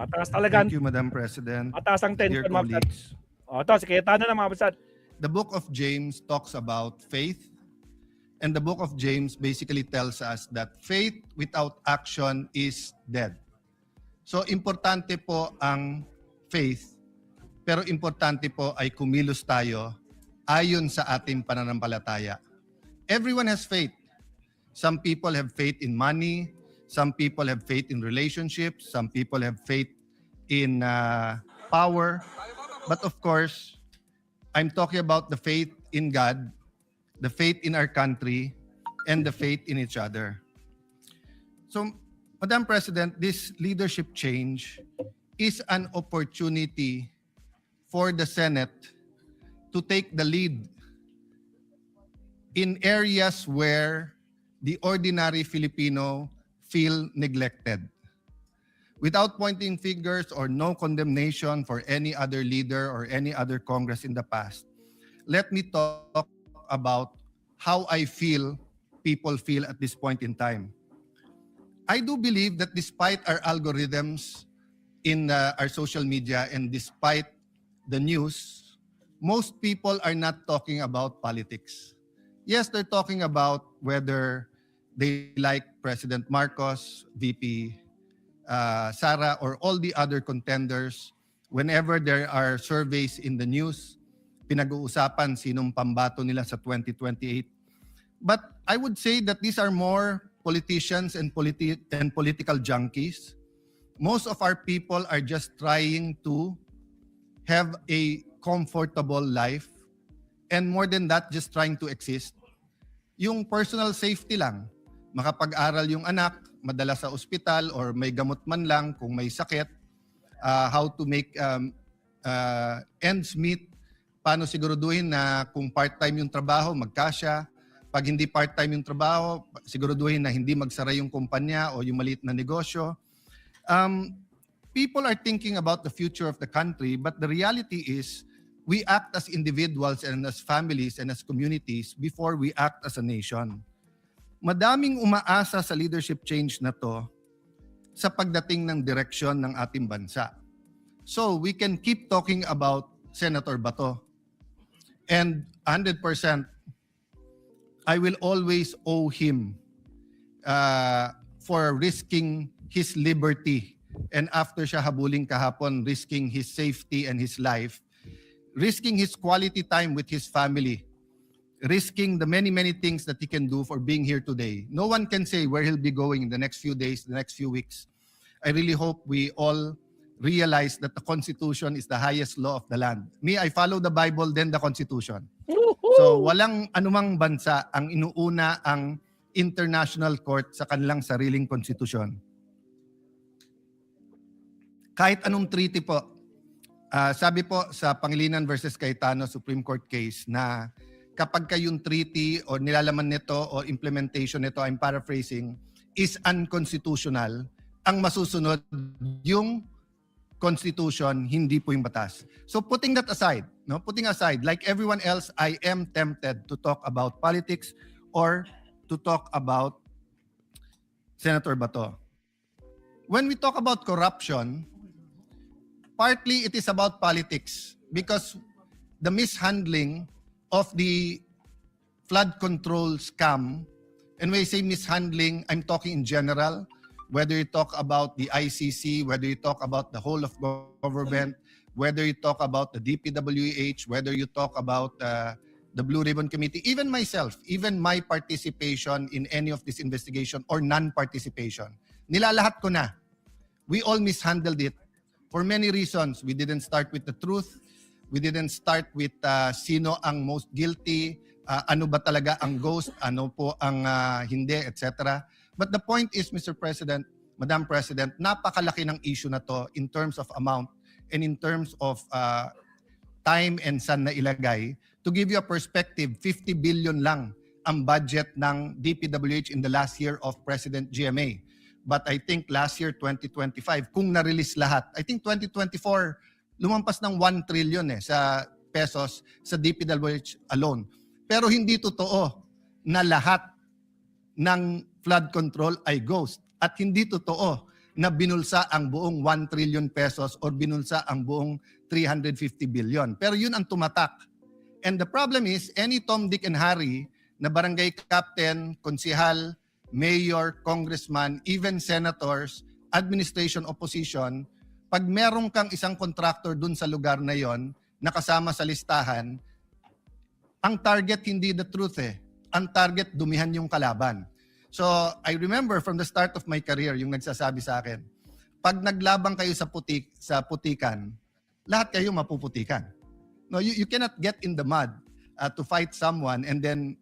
Mataas talaga. Thank you, Madam President. Mataas ang Dear tension, mga kapsat. colleagues, O, ito, sige, tanong na mga kapsat. the book of James talks about faith, and the book of James basically tells us that faith without action is dead. So, importante po ang faith, pero importante po ay kumilos tayo ayon sa ating pananampalataya. Everyone has faith. Some people have faith in money, some people have faith in relationships, some people have faith in power. But of course, I'm talking about the faith in God, the faith in our country, and the faith in each other. So, Madam President, this leadership change is an opportunity for the Senate to take the lead in areas where the ordinary Filipino feel neglected. Without pointing fingers or no condemnation for any other leader or any other Congress in the past, let me talk about how I feel people feel at this point in time. I do believe that despite our algorithms in our social media and despite the news, most people are not talking about politics. Yes, they're talking about whether they like President Marcos, VP Sara, or all the other contenders. Whenever there are surveys in the news, pinag-uusapan sinong pambato nila sa 2028. But I would say that these are more politicians and political junkies. Most of our people are just trying to have a comfortable life, and more than that, just trying to exist. Yung personal safety lang, makapag-aral yung anak, madala sa ospital or may gamot man lang kung may sakit, how to make ends meet, paano siguraduhin na kung part-time yung trabaho, magkasya. Pag hindi part-time yung trabaho, siguraduhin na hindi magsara yung kumpanya o yung maliit na negosyo. People are thinking about the future of the country, but the reality is we act as individuals and as families and as communities before we act as a nation. Madaming umaasa sa leadership change na to sa pagdating ng direksyon ng ating bansa. So we can keep talking about Senator Bato. And 100%, I will always owe him for risking his liberty. And after siya habuling kahapon, risking his safety and his life, risking his quality time with his family, risking the many, many things that he can do for being here today. No one can say where he'll be going in the next few days, the next few weeks. I really hope we all realize that the Constitution is the highest law of the land. Me, I follow the Bible, then the Constitution. So walang anumang bansa ang inuuna ang international court sa kanilang sariling konstitusyon. Kahit anong treaty po, sabi po sa Pangilinan versus Cayetano Supreme Court case na kapag kayong treaty o nilalaman nito o implementation nito, I'm paraphrasing, is unconstitutional, ang masusunod yung Constitution, hindi po yung batas. So putting that aside, putting aside, like everyone else, I am tempted to talk about politics or to talk about Senator Bato. When we talk about corruption, partly it is about politics because the mishandling of the flood control scam, and when I say mishandling, I'm talking in general, whether you talk about the ICC, whether you talk about the whole of government, whether you talk about the DPWH, whether you talk about the Blue Ribbon Committee, even myself, even my participation in any of this investigation or non-participation, nilalahat ko na. We all mishandled it for many reasons. We didn't start with the truth. We didn't start with sino ang most guilty, ano ba talaga ang ghost, ano po ang hindi, etc. But the point is, Mr. President, Madam President, napakalaki ng issue na to in terms of amount and in terms of time and saan na ilagay. To give you a perspective, 50 billion lang ang budget ng DPWH in the last year of President GMA. But I think last year, 2025, kung na-release lahat, I think 2024, lumampas ng 1 trillion sa pesos sa DPWH alone. Pero hindi totoo na lahat ng flood control ay ghost. At hindi totoo na binulsa ang buong 1 trillion pesos or binulsa ang buong 350 billion. Pero yun ang tumatak. And the problem is, any Tom, Dick, and Harry na barangay captain, konsihal, mayor, congressman, even senators, administration, opposition, pag merong kang isang contractor dun sa lugar na yon, nakasama sa listahan, ang target hindi the truth eh. Ang target, dumihan yung kalaban. So, I remember from the start of my career, yung nagsasabi sa akin, pag naglabang kayo sa putikan, lahat kayo mapuputikan. No, you cannot get in the mud to fight someone and then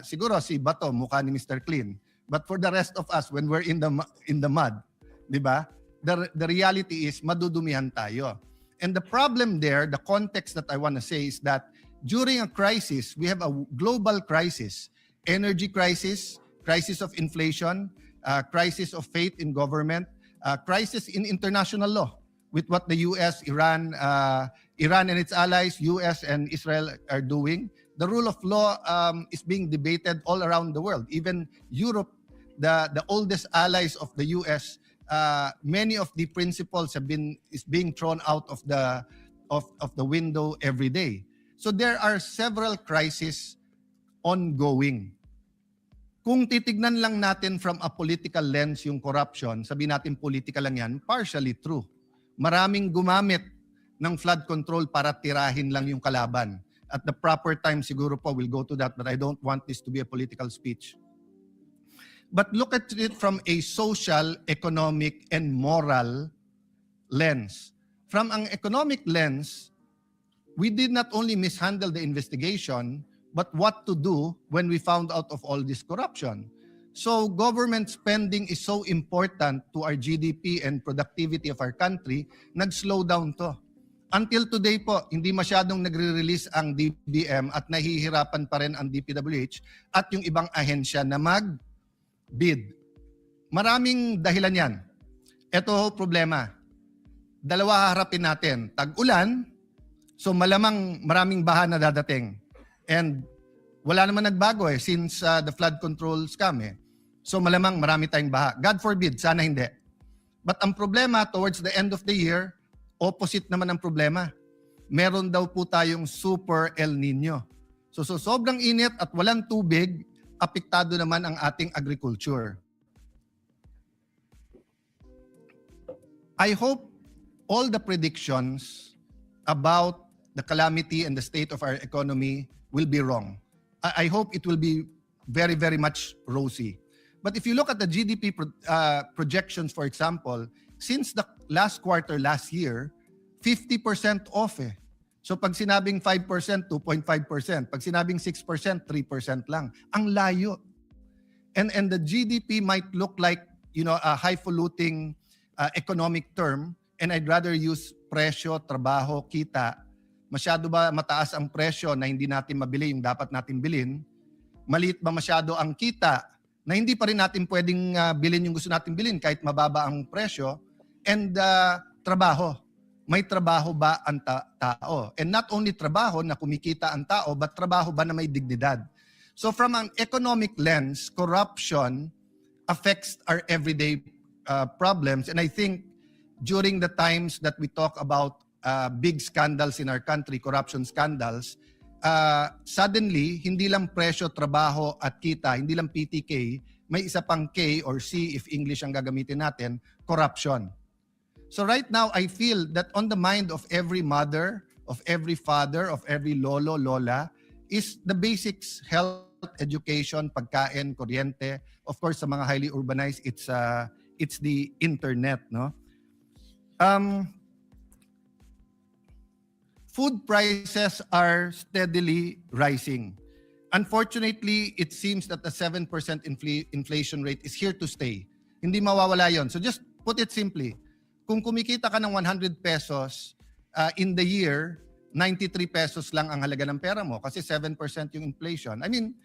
siguro si Bato mukha ni Mr. Clean. But for the rest of us, when we're in the mud, di ba? The reality is madudumihan tayo. And the problem there, the context that I want to say is that during a crisis, we have a global crisis, energy crisis, crisis of inflation, crisis of faith in government, crisis in international law with what the US, Iran and its allies, US and Israel are doing. The rule of law is being debated all around the world. Even Europe, the oldest allies of the US, many of the principles is being thrown out of the window every day. So there are several crises ongoing. Kung titignan lang natin from a political lens yung corruption, sabihin natin political lang yan, partially true. Maraming gumamit ng flood control para tirahin lang yung kalaban. At the proper time siguro po, we'll go to that, but I don't want this to be a political speech. But look at it from a social, economic, and moral lens. From an economic lens, we did not only mishandle the investigation, but what to do when we found out of all this corruption. So government spending is so important to our GDP and productivity of our country, nag-slow down to. Until today po, hindi masyadong nagre-release ang DBM at nahihirapan pa rin ang DPWH at yung ibang ahensya na mag-bid. Maraming dahilan yan. Ito problema. Dalawa haharapin natin. Tag-ulan, so malamang maraming baha na dadating. And wala naman nagbago since the flood control scam So malamang marami tayong baha. God forbid, sana hindi. But ang problema towards the end of the year, opposite naman ang problema. Meron daw po tayong super El Nino. So sobrang init at walang tubig, apektado naman ang ating agriculture. I hope all the predictions about the calamity and the state of our economy will be wrong. I hope it will be very, very much rosy. But if you look at the GDP projections, for example, since the last quarter last year, 50% off So pag sinabing 5%, 2.5%. Pag sinabing 6%, 3% lang. Ang layo. And the GDP might look like, a highfalutin economic term, and I'd rather use presyo, trabaho, kita. Masyado ba mataas ang presyo na hindi natin mabili yung dapat natin bilhin? Maliit ba masyado ang kita na hindi pa rin natin pwedeng bilhin yung gusto natin bilhin kahit mababa ang presyo? And trabaho. May trabaho ba ang tao? And not only trabaho na kumikita ang tao, but trabaho ba na may dignidad? So from an economic lens, corruption affects our everyday problems. And I think during the times that we talk about big scandals in our country, corruption scandals, suddenly, hindi lang presyo, trabaho at kita, hindi lang PTK, may isa pang K or C if English ang gagamitin natin, corruption. So right now, I feel that on the mind of every mother, of every father, of every lolo, lola, is the basics, health, education, pagkain, kuryente. Of course, sa mga highly urbanized, it's the internet, no? Food prices are steadily rising. Unfortunately, it seems that the 7% inflation rate is here to stay. Hindi mawawala yon. So just put it simply, kung kumikita ka ng 100 pesos in the year, 93 pesos lang ang halaga ng pera mo kasi 7% yung inflation. I mean,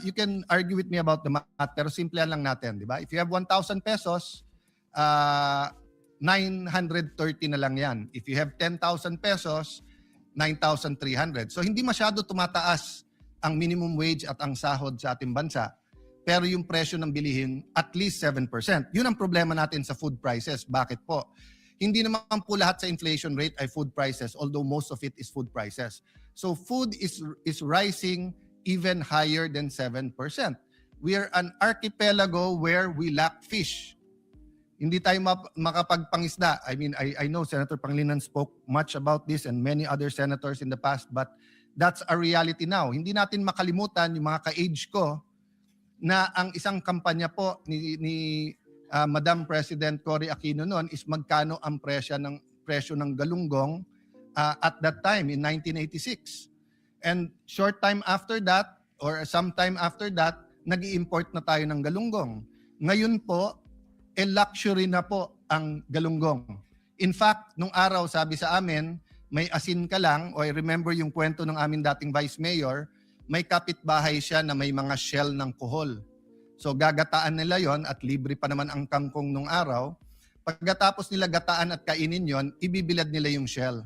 you can argue with me about the math, pero simplihan lang natin, di ba? If you have 1,000 pesos, 930 na lang yan. If you have 10,000 pesos, 9,300. So hindi masyado tumataas ang minimum wage at ang sahod sa ating bansa. pero yung presyo ng bilihin at least 7%. Yun ang problema natin sa food prices. Bakit po? Hindi naman po lahat sa inflation rate ay food prices, although most of it is food prices. So food is rising even higher than 7%. We are an archipelago where we lack fish. Hindi tayo makapagpangisda. I mean, I know Senator Pangilinan spoke much about this and many other senators in the past, but that's a reality now. Hindi natin makalimutan yung mga ka-age ko na ang isang kampanya po ni Madam President Cory Aquino noon is magkano ang presyo ng galunggong at that time in 1986. And short time after that or sometime after that, nag-i-import na tayo ng galunggong. Ngayon po, luxury na po ang galunggong. In fact, nung araw sabi sa amin, may asin ka lang, o I remember yung kwento ng aming dating Vice Mayor, may kapitbahay siya na may mga shell ng kuhol. So gagataan nila yon at libre pa naman ang kangkong nung araw. Pagkatapos nila gataan at kainin yon, ibibilad nila yung shell.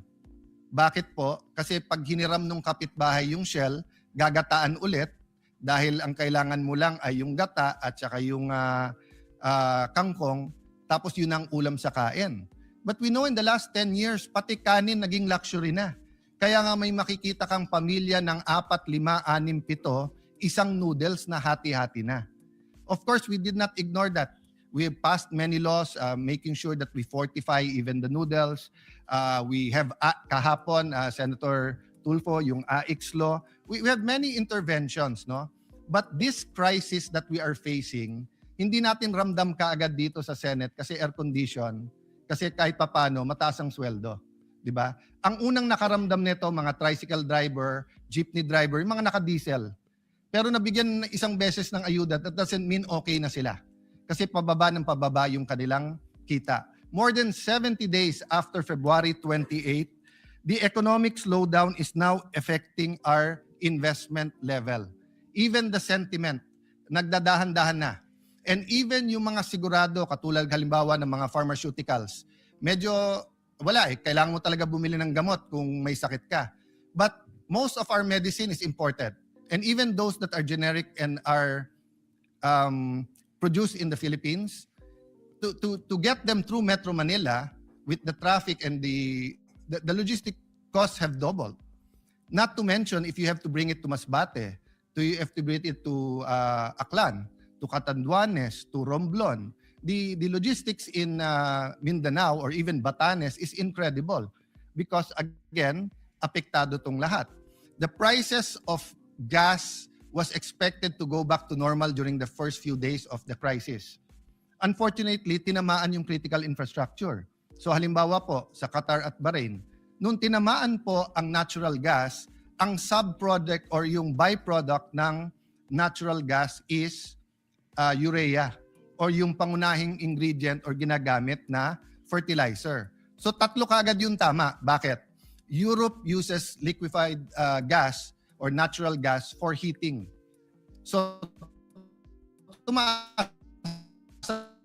Bakit po? Kasi pag hiniram nung kapitbahay yung shell, gagataan ulit dahil ang kailangan mo lang ay yung gata at saka yung kangkong, tapos yun ang ulam sa kain. But we know in the last 10 years, pati kanin naging luxury na. Kaya nga may makikita kang pamilya ng 4, 5, 6, 7, isang noodles na hati-hati na. Of course, we did not ignore that. We have passed many laws making sure that we fortify even the noodles. We have kahapon, Senator Tulfo, yung AIX law. We have many interventions, no? But this crisis that we are facing, hindi natin ramdam kaagad dito sa Senate kasi air condition, kasi kahit papano mataas ang sweldo, 'di ba? Ang unang nakaramdam nito mga tricycle driver, jeepney driver, yung mga naka-diesel. Pero nabigyan isang beses ng ayuda, that doesn't mean okay na sila. Kasi pababa ng pababa yung kanilang kita. More than 70 days after February 28, the economic slowdown is now affecting our investment level. Even the sentiment, nagdadahan-dahan na. And even yung mga sigurado, katulad halimbawa ng mga pharmaceuticals, medyo wala kailangan mo talaga bumili ng gamot kung may sakit ka. But most of our medicine is imported. And even those that are generic and are produced in the Philippines, to get them through Metro Manila with the traffic and the logistic costs have doubled. Not to mention if you have to bring it to Masbate, you have to bring it to Aklan, to Catanduanes, to Romblon. The logistics in Mindanao or even Batanes is incredible because again, apektado tong lahat. The prices of gas was expected to go back to normal during the first few days of the crisis. Unfortunately, tinamaan yung critical infrastructure. So halimbawa po sa Qatar at Bahrain, nung tinamaan po ang natural gas, ang subproduct or yung byproduct ng natural gas is urea or yung pangunahing ingredient or ginagamit na fertilizer. So tatlo kagad yung tama. Bakit? Europe uses liquefied gas or natural gas for heating. So tumaas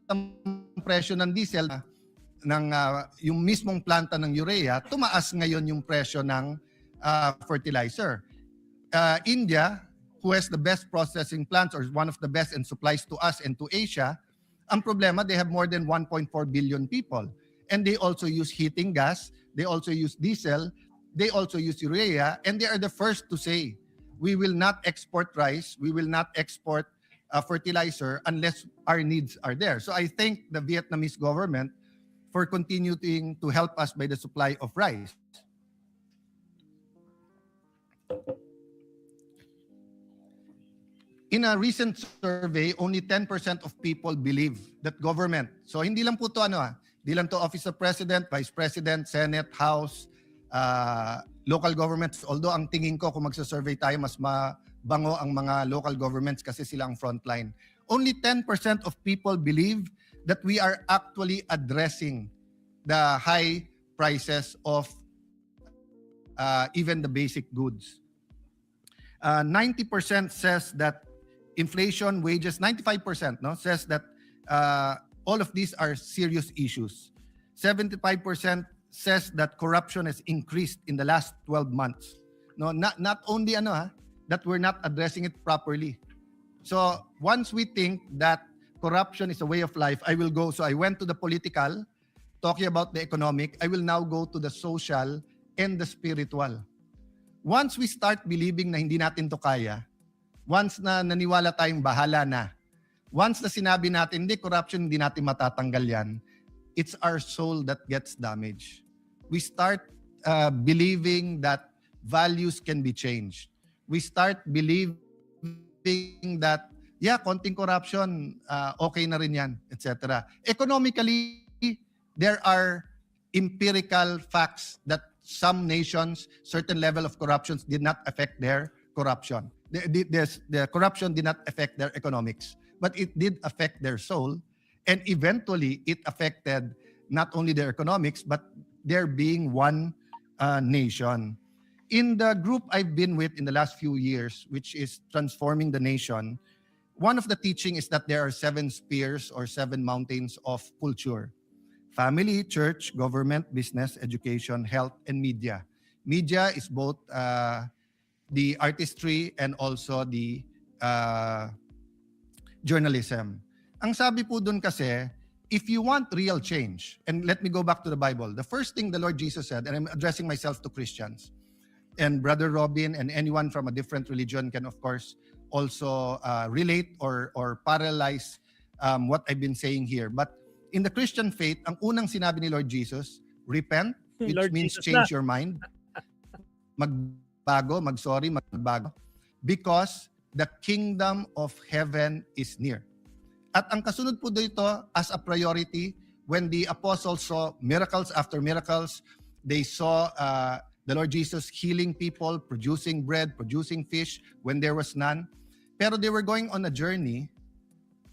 ang presyo ng diesel ng yung mismong planta ng urea, tumaas ngayon yung presyo ng fertilizer. India, who has the best processing plants or one of the best and supplies to us and to Asia, ang problema, they have more than 1.4 billion people. And they also use heating gas, they also use diesel, they also use urea, and they are the first to say, we will not export rice, we will not export fertilizer unless our needs are there. So I thank the Vietnamese government for continuing to help us by the supply of rice. In a recent survey, only 10% of people believe that government, so hindi lang po to hindi lang to Office of President, Vice President, Senate, House, local governments, although ang tingin ko kung magsa-survey tayo, mas mabango ang mga local governments kasi sila ang frontline. Only 10% of people believe that we are actually addressing the high prices of even the basic goods. 90% says that inflation, wages, 95% says that all of these are serious issues. 75% says that corruption has increased in the last 12 months. No, not only that we're not addressing it properly. So once we think that corruption is a way of life, I will go. So I went to the political, talking about the economic. I will now go to the social and the spiritual. Once we start believing na hindi natin to kaya, once na naniwala tayong bahala na, once na sinabi natin, hindi, corruption, hindi natin matatanggal yan, it's our soul that gets damaged. We start believing that values can be changed. We start believing that, yeah, konting corruption, okay na rin yan, etc. Economically, there are empirical facts that some nations, certain level of corruption did not affect their corruption. The corruption did not affect their economics, but it did affect their soul, and eventually it affected not only their economics, but their being one nation. In the group I've been with in the last few years, which is Transforming the Nation, one of the teaching is that there are 7 spheres or 7 mountains of culture: family, church, government, business, education, health, and media. Media is both the artistry and also the journalism. Ang sabi po dun kasi, if you want real change, and let me go back to the Bible, the first thing the Lord Jesus said, and I'm addressing myself to Christians, and Brother Robin and anyone from a different religion can of course also relate or parallelize what I've been saying here. But in the Christian faith, ang unang sinabi ni Lord Jesus, repent, which Lord means Jesus change na. your mind. Magbago, magbago. Because the kingdom of heaven is near. At ang kasunod po dito as a priority, when the apostles saw miracles after miracles, they saw the Lord Jesus healing people, producing bread, producing fish when there was none. Pero they were going on a journey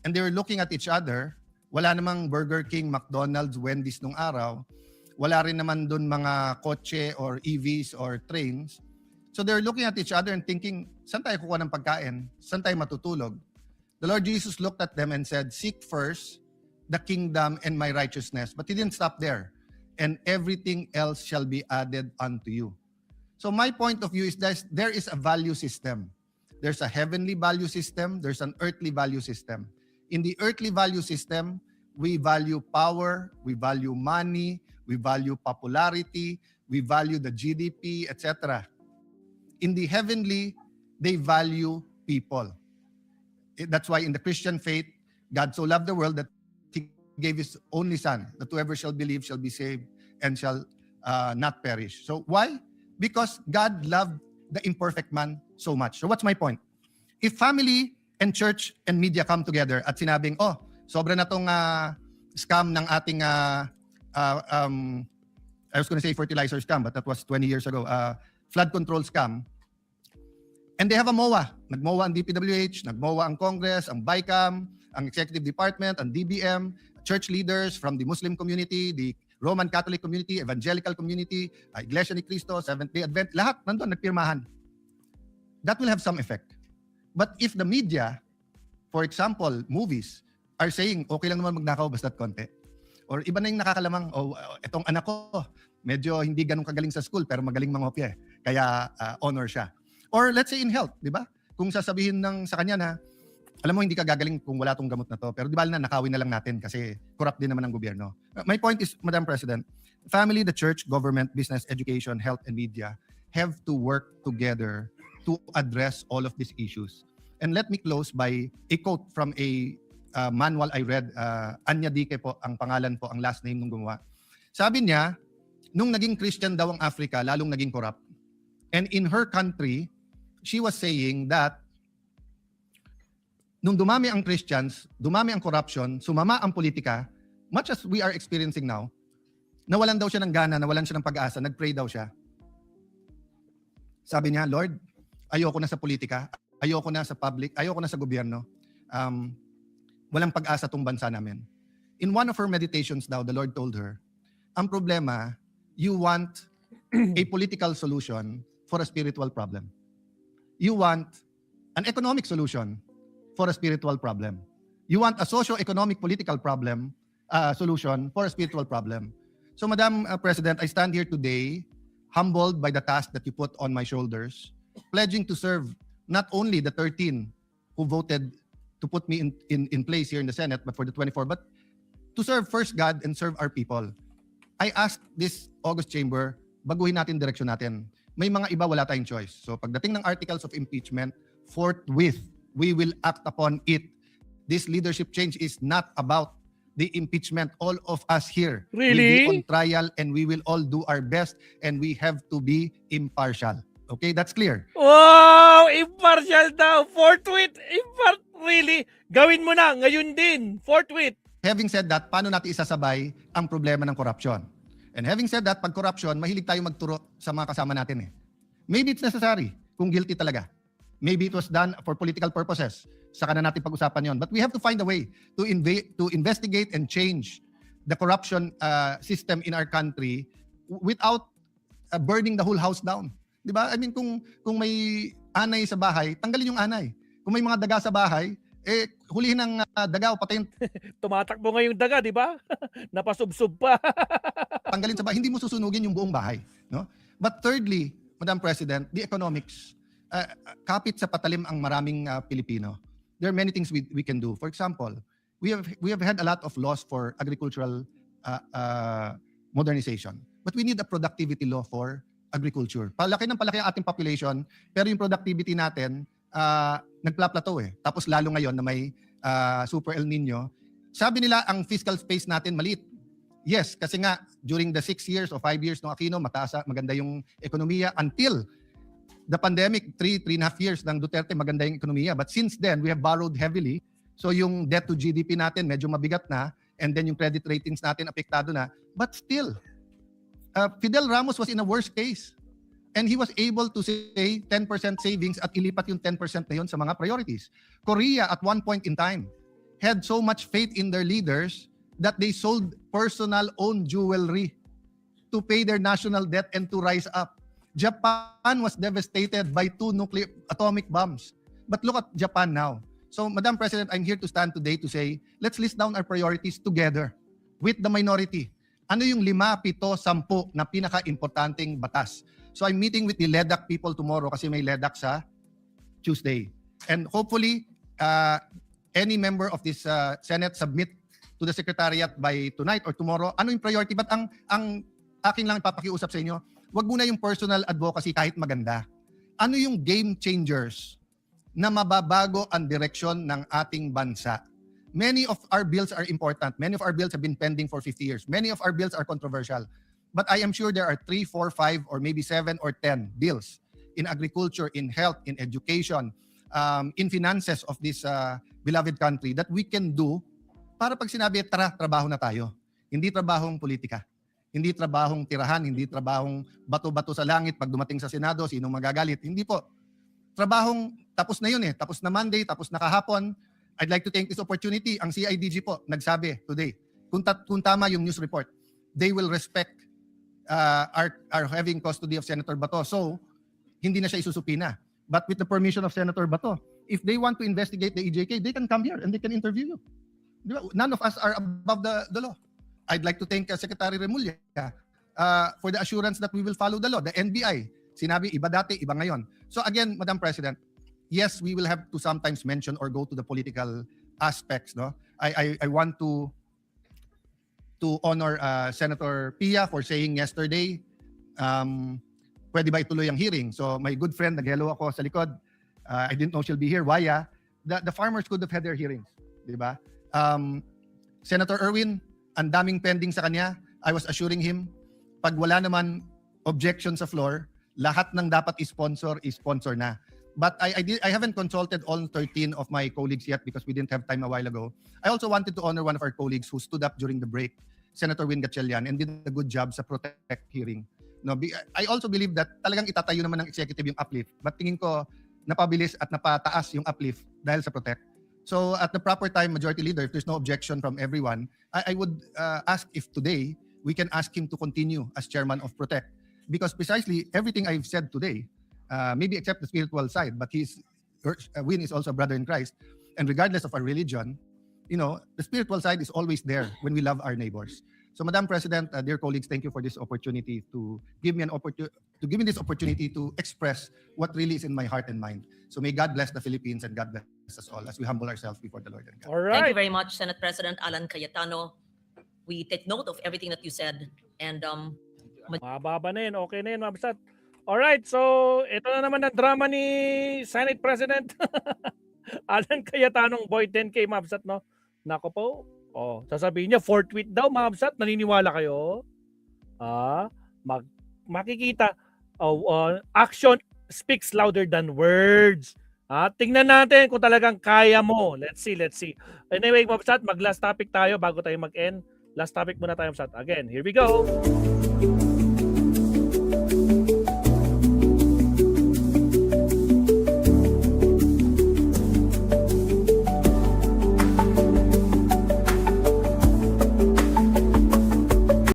and they were looking at each other. Wala namang Burger King, McDonald's, Wendy's nung araw. Wala rin naman dun mga kotse or EVs or trains. So they're looking at each other and thinking, saan tayo kukuha ng pagkain? Saan tayo matutulog? The Lord Jesus looked at them and said, seek first the kingdom and my righteousness. But He didn't stop there. And everything else shall be added unto you. So my point of view is that there is a value system. There's a heavenly value system. There's an earthly value system. In the earthly value system, we value power, we value money, we value popularity, we value the GDP, etc. In the heavenly, they value people. That's why in the Christian faith, God so loved the world that He gave His only Son, that whoever shall believe shall be saved and shall not perish. So why? Because God loved the imperfect man so much. So what's my point? If family and church and media come together at sinabing, oh, sobra na tong scam ng ating, I was going to say fertilizer scam, but that was 20 years ago, flood control scam. And they have a MOA. Nag-MOA ang DPWH, nag-MOA ang Congress, ang BICAM, ang Executive Department, ang DBM, church leaders from the Muslim community, the Roman Catholic community, Evangelical community, Iglesia ni Cristo, Seventh-day Advent, lahat nandun, nagpirmahan. That will have some effect. But if the media, for example, movies, are saying, okay lang naman magnakaw basta't konti. Or iba na yung nakakalamang, oh, etong anak ko, medyo hindi ganun kagaling sa school, pero magaling mangopya. Kaya honor siya. Or let's say in health, di ba? Kung sasabihin sa kanya na, alam mo, hindi ka gagaling kung wala tong gamot na to. Pero di ba nakawin na lang natin kasi corrupt din naman ang gobyerno. My point is, Madam President, family, the church, government, business, education, health, and media have to work together to address all of these issues. And let me close by a quote from a manual I read. Anya Dique po, ang pangalan po, ang last name nung gumawa. Sabi niya, nung naging Christian daw ang Africa, lalong naging corrupt. And in her country, she was saying that nung dumami ang Christians, dumami ang corruption, sumama ang politika, much as we are experiencing now, nawalan daw siya ng gana, nawalan siya ng pag-asa, nag-pray daw siya. Sabi niya, Lord, ayoko na sa politika, ayoko na sa public, ayoko na sa gobyerno. Walang pag-asa tong bansa namin. In one of her meditations daw, the Lord told her, ang problema, you want a political solution for a spiritual problem. You want an economic solution for a spiritual problem. You want a socio-economic political problem solution for a spiritual problem. So, Madam President, I stand here today humbled by the task that you put on my shoulders, pledging to serve not only the 13 who voted to put me in place here in the Senate, but for the 24, but to serve first God and serve our people. I asked this August chamber, baguhin natin direksyon natin. May mga iba wala tayong choice. So pagdating ng articles of impeachment, forthwith, we will act upon it. This leadership change is not about the impeachment. All of us here will be on Really? trial and we will all do our best and we have to be impartial. Okay, that's clear. Wow! Impartial daw! Forthwith! Really? Gawin mo na! Ngayon din! Forthwith! Having said that, paano natin isasabay ang problema ng corruption? And having said that, pag corruption, mahilig tayo magturo sa mga kasama natin eh. Maybe it's necessary kung guilty talaga. Maybe it was done for political purposes. Saka na natin pag-usapan yon. But we have to find a way to investigate and change the corruption system in our country without burning the whole house down. Di ba? I mean, kung may anay sa bahay, tanggalin yung anay. Kung may mga daga sa bahay, hulihin ng daga o patayin, Tumatakbo nga yung daga, di ba? Napasubsob pa. tanggalin sa bahay. Hindi mo susunugin yung buong bahay. No? But thirdly, Madam President, the economics. Kapit sa patalim ang maraming Pilipino. There are many things we can do. For example, we have had a lot of laws for agricultural modernization. But we need a productivity law for agriculture. Palaki ng palaki ang ating population, pero yung productivity natin, nagplaplateau eh. Tapos lalo ngayon na may Super El Nino, sabi nila ang fiscal space natin maliit. Yes, kasi nga during the 6 years o 5 years ng Aquino, maganda yung ekonomiya until the pandemic, 3.5 years ng Duterte, maganda yung ekonomiya. But since then, we have borrowed heavily. So yung debt to GDP natin medyo mabigat na, and then yung credit ratings natin apektado na. But still, Fidel Ramos was in a worse case. And he was able to say 10% savings at ilipat yung 10% na yun sa mga priorities. Korea at one point in time had so much faith in their leaders that they sold personal owned jewelry to pay their national debt and to rise up. Japan was devastated by 2 nuclear atomic bombs. But look at Japan now. So, Madam President, I'm here to stand today to say, let's list down our priorities together with the minority. Ano yung 5, 7, 10 na pinaka-importanting batas? So I'm meeting with the LEDAC people tomorrow kasi may LEDAC sa Tuesday. And hopefully, any member of this Senate submit to the Secretariat by tonight or tomorrow. Ano yung priority? But ang aking lang ipapakiusap sa inyo, wag muna yung personal advocacy kahit maganda. Ano yung game changers na mababago ang direksyon ng ating bansa? Many of our bills are important. Many of our bills have been pending for 50 years. Many of our bills are controversial. But I am sure there are 3, 4, 5, or maybe 7 or 10 bills in agriculture, in health, in education, in finances of this beloved country that we can do para pag sinabi, tara, trabaho na tayo. Hindi trabahong politika. Hindi trabahong tirahan, hindi trabahong bato-bato sa langit pag dumating sa Senado, sinong magagalit. Hindi po. Trabahong tapos na yun eh. Tapos na Monday, tapos na kahapon. I'd like to take this opportunity. Ang CIDG po, nagsabi today, kung tama yung news report, they will respect our having custody of Senator Bato. So, hindi na siya isusupina. But with the permission of Senator Bato, if they want to investigate the EJK, they can come here and they can interview you. None of us are above the law. I'd like to thank Secretary Remulla for the assurance that we will follow the law. The NBI, sinabi iba dati, iba ngayon. So again, Madam President, yes, we will have to sometimes mention or go to the political aspects. No, I want to honor Senator Pia for saying yesterday, pwede ba ituloy ang hearing? So my good friend, nag-hello ako sa likod. I didn't know she'll be here. Waya, the farmers could have had their hearings. Diba? Senator Erwin, ang daming pending sa kanya. I was assuring him, pag wala naman objection sa floor, lahat ng dapat i-sponsor na. But I haven't consulted all 13 of my colleagues yet because we didn't have time a while ago. I also wanted to honor one of our colleagues who stood up during the break, Senator Win Gatchalian, and did a good job sa Protect hearing. No, I also believe that talagang itatayo naman ng executive yung uplift. But tingin ko, napabilis at napataas yung uplift dahil sa Protect. So at the proper time, Majority Leader, if there's no objection from everyone, I would ask if today we can ask him to continue as chairman of Protect. Because precisely everything I've said today, maybe except the spiritual side, but Win is also a brother in Christ. And regardless of our religion, you know, the spiritual side is always there when we love our neighbors. So, Madam President, dear colleagues, thank you for this opportunity to give me this opportunity to express what really is in my heart and mind. So may God bless the Philippines and God bless us all as we humble ourselves before the Lord and God. All Thank right. you very much, Senate President Alan Cayetano. We take note of everything that you said. And Mababa na yun. Okay na yun, Ma'am Sat. Alright, so ito na naman ang drama ni Senate President Alan Cayetanong Boy 10K, Ma'am Sat, no? Nako po. Oh, sasabihin niya, 4th tweet daw, Ma'am Sat. Naniniwala kayo? Makikita. Action speaks louder than words. Tingnan natin kung talagang kaya mo. Let's see. Anyway, Ma'am Sat, mag-last topic tayo bago tayo mag-end. Last topic muna tayo, Ma'am Sat. Again, here we go.